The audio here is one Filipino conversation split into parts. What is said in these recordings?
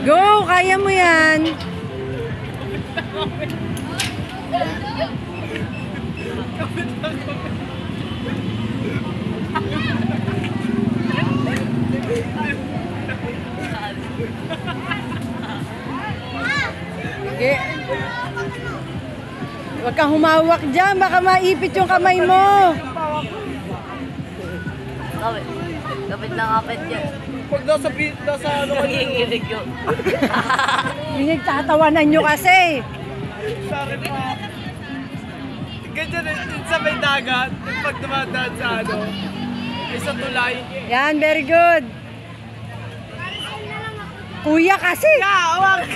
Go! Kaya mo yan! Okay. Huwag kang humawak dyan, baka maipit yung kamay mo. Kapit lang kapit yan. Pag nasa ano ka Nanginginig yun. Pinagtatawanan nyo kasi. Sorry pa. Ganyan sa may dagat, pag dumadaan sa ano, isa tulay. Yan, very good. Kuya kasi. Wag!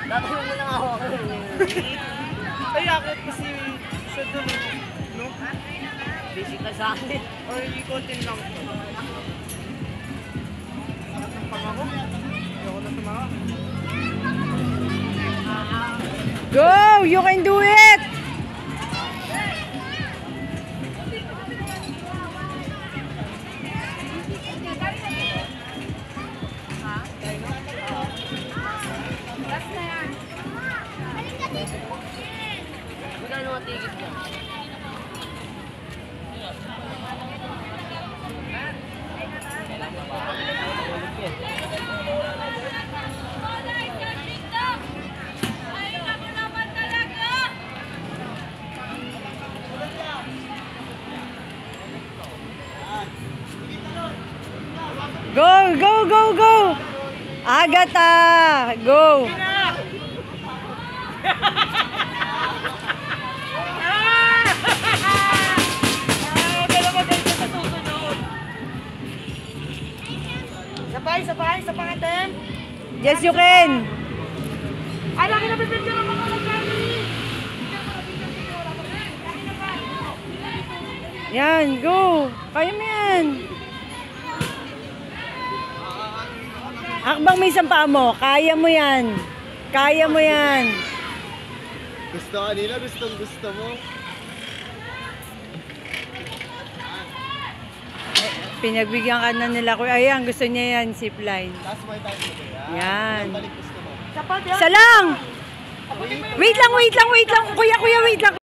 Dapat mo lang ako. Ay, akit kasi sa dulo, no? Busy ka sa akin. Or ikotin lang. Natampang ako. Hindi ako natumaka. Go! You can do it! Magkano ang ticket ka? Go, go, go, go! Agata! Go! Sabay, sa pangatem. Yes, you can! Ay, laki na bibigyan ng mga magkari. Yan, go! Kaya mo yan! Hakbang may isang paa mo. Kaya mo yan. Kaya mo yan. Gusto ka nila, gusto mo. Pinagbigyan ka na nila. Ayan, gusto niya yan, zipline. Last my time dito. Yan. Balik gusto mo. Isa lang! Wait lang, wait lang, wait lang. Kuya, wait lang.